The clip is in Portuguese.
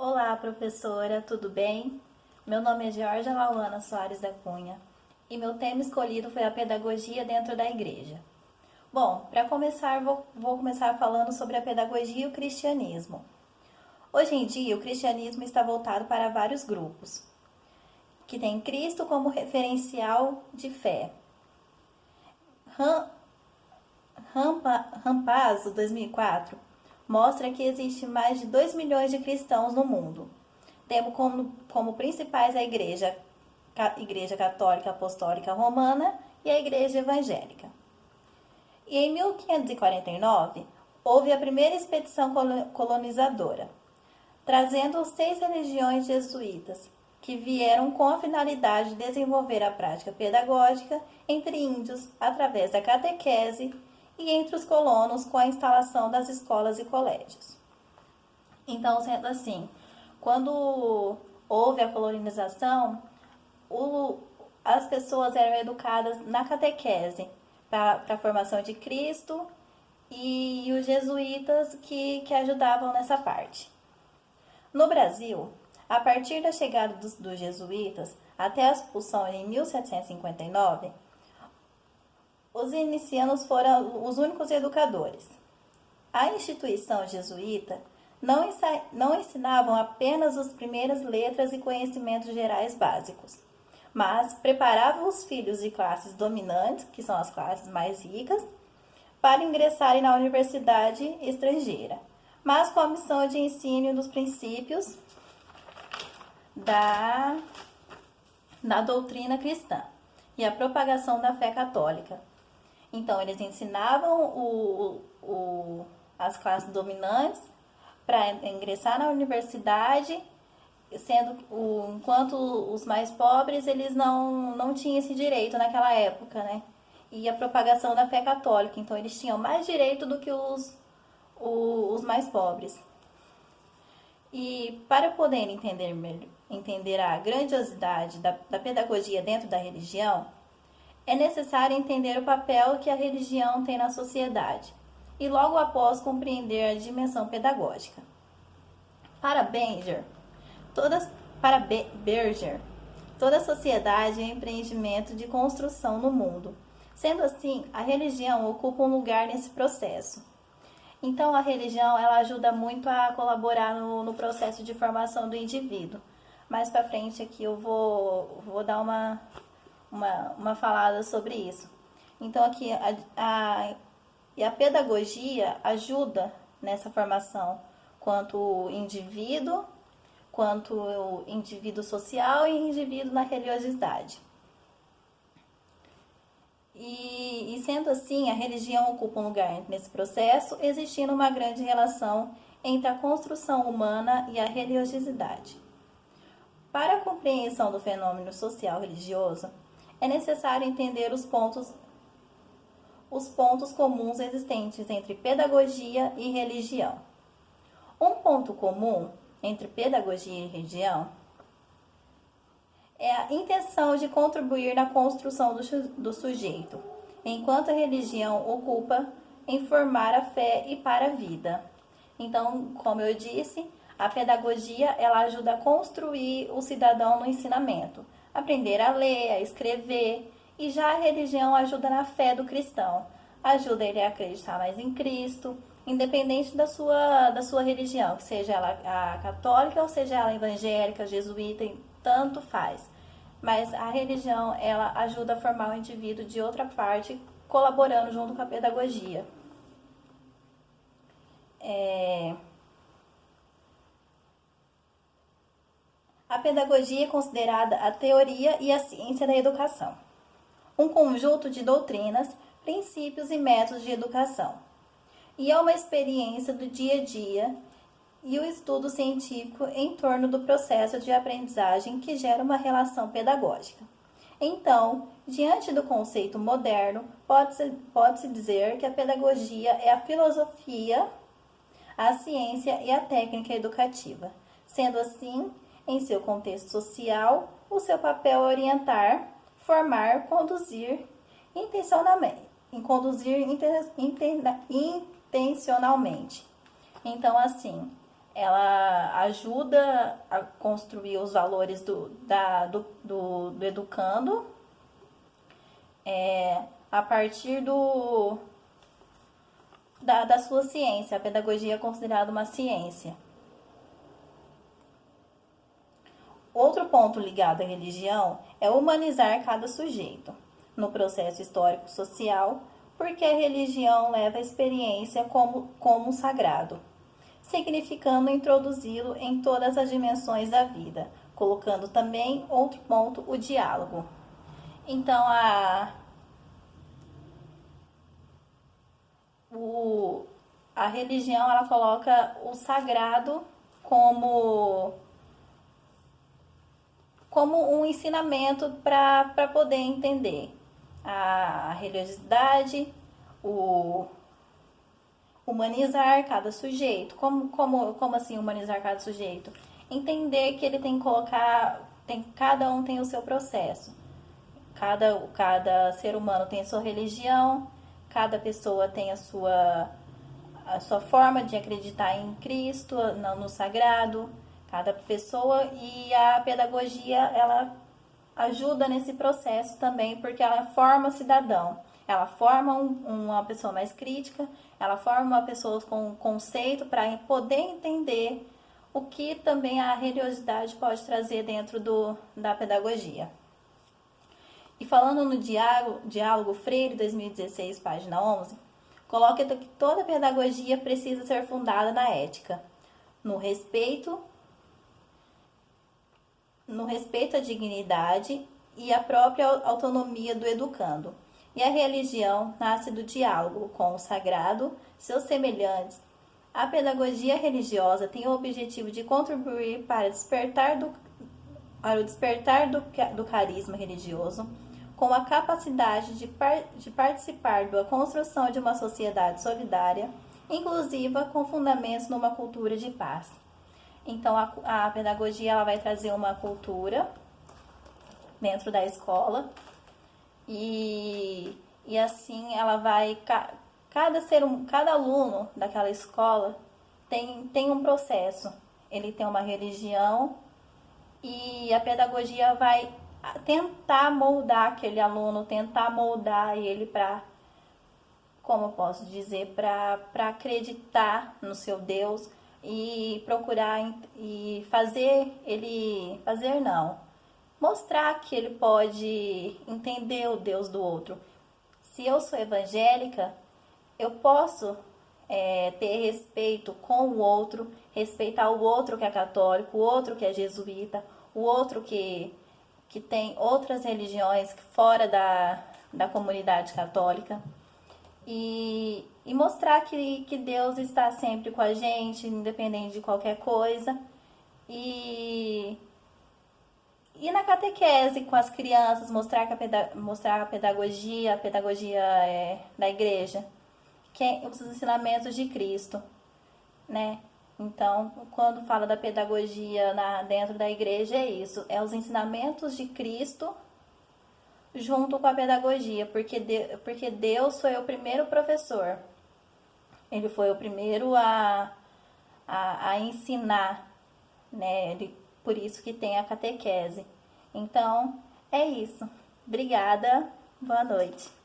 Olá, professora, tudo bem? Meu nome é Georgia Lauana Soares da Cunha e meu tema escolhido foi a pedagogia dentro da igreja. Bom, para começar, vou começar falando sobre a pedagogia e o cristianismo. Hoje em dia, o cristianismo está voltado para vários grupos, que tem Cristo como referencial de fé. Rampazzo, 2004, mostra que existe mais de 2 milhões de cristãos no mundo, tendo como principais a Igreja Católica Apostólica Romana e a Igreja Evangélica. E em 1549, houve a primeira expedição colonizadora, trazendo 6 religiões jesuítas, que vieram com a finalidade de desenvolver a prática pedagógica entre índios através da catequese e entre os colonos com a instalação das escolas e colégios. Então, sendo assim, quando houve a colonização, as pessoas eram educadas na catequese para a formação de Cristo e os jesuítas que ajudavam nessa parte. No Brasil, a partir da chegada dos jesuítas até a expulsão em 1759, os inicianos foram os únicos educadores. A instituição jesuíta não ensinavam apenas as primeiras letras e conhecimentos gerais básicos, mas preparavam os filhos de classes dominantes, que são as classes mais ricas, para ingressarem na universidade estrangeira, mas com a missão de ensino dos princípios da doutrina cristã e a propagação da fé católica. Então, eles ensinavam as classes dominantes para ingressar na universidade, enquanto os mais pobres eles não tinham esse direito naquela época, né? E a propagação da fé católica, então eles tinham mais direito do que os mais pobres. E para poder entender a grandiosidade da pedagogia dentro da religião, é necessário entender o papel que a religião tem na sociedade e logo após compreender a dimensão pedagógica. Para Berger, toda sociedade é um empreendimento de construção no mundo. Sendo assim, a religião ocupa um lugar nesse processo. Então, a religião ela ajuda muito a colaborar no processo de formação do indivíduo. Mais para frente aqui eu vou dar uma falada sobre isso. Então, aqui a pedagogia ajuda nessa formação quanto indivíduo social e indivíduo na religiosidade. E sendo assim, a religião ocupa um lugar nesse processo, existindo uma grande relação entre a construção humana e a religiosidade. Para a compreensão do fenômeno social religioso, é necessário entender os pontos comuns existentes entre pedagogia e religião. Um ponto comum entre pedagogia e religião é a intenção de contribuir na construção do sujeito, enquanto a religião ocupa em formar a fé e para a vida. Então, como eu disse, a pedagogia ela ajuda a construir o cidadão no ensinamento, aprender a ler, a escrever, e já a religião ajuda na fé do cristão, ajuda ele a acreditar mais em Cristo, independente da sua religião, que seja ela a católica ou seja ela evangélica, jesuíta, tanto faz. Mas a religião, ela ajuda a formar o indivíduo de outra parte, colaborando junto com a pedagogia. A pedagogia é considerada a teoria e a ciência da educação, um conjunto de doutrinas, princípios e métodos de educação. E é uma experiência do dia a dia e o estudo científico em torno do processo de aprendizagem que gera uma relação pedagógica. Então, diante do conceito moderno, pode-se dizer que a pedagogia é a filosofia, a ciência e a técnica educativa. Sendo assim, em seu contexto social, o seu papel é orientar, formar, conduzir intencionalmente. Então, assim, ajuda a construir os valores do educando, a partir da sua ciência. A pedagogia é considerada uma ciência. Outro ponto ligado à religião é humanizar cada sujeito no processo histórico-social, porque a religião leva a experiência como sagrado, significando introduzi-lo em todas as dimensões da vida, colocando também outro ponto, o diálogo. Então, a religião, ela coloca o sagrado como um ensinamento para poder entender a religiosidade, o humanizar cada sujeito. Como assim humanizar cada sujeito? Entender que ele tem que colocar, cada um tem o seu processo. Cada ser humano tem a sua religião, cada pessoa tem a sua forma de acreditar em Cristo, no sagrado, cada pessoa, e a pedagogia, ela ajuda nesse processo também, porque ela forma cidadão, ela forma uma pessoa mais crítica, ela forma uma pessoa com conceito para poder entender o que também a religiosidade pode trazer dentro da pedagogia. E falando no Diálogo Freire, 2016, página 11, coloca que toda pedagogia precisa ser fundada na ética, no respeito à dignidade e à própria autonomia do educando. E a religião nasce do diálogo com o sagrado, seus semelhantes. A pedagogia religiosa tem o objetivo de contribuir para o despertar do carisma religioso, com a capacidade de participar da construção de uma sociedade solidária, inclusiva, com fundamentos numa cultura de paz. Então, a pedagogia, ela vai trazer uma cultura dentro da escola e assim ela vai... Cada aluno daquela escola tem um processo. Ele tem uma religião e a pedagogia vai tentar moldar aquele aluno, tentar moldar ele para, como eu posso dizer, para acreditar no seu Deus e procurar e mostrar que ele pode entender o Deus do outro. Se eu sou evangélica, eu posso ter respeito com o outro, respeitar o outro que é católico, o outro que é jesuíta, o outro que tem outras religiões fora da comunidade católica. E mostrar que Deus está sempre com a gente, independente de qualquer coisa. E na catequese com as crianças, mostrar a pedagogia da igreja, que é os ensinamentos de Cristo, né? Então, quando fala da pedagogia dentro da igreja, é isso, é os ensinamentos de Cristo junto com a pedagogia, porque Deus foi o primeiro professor, ele foi o primeiro a ensinar, né? Por isso que tem a catequese. Então, é isso. Obrigada, boa noite.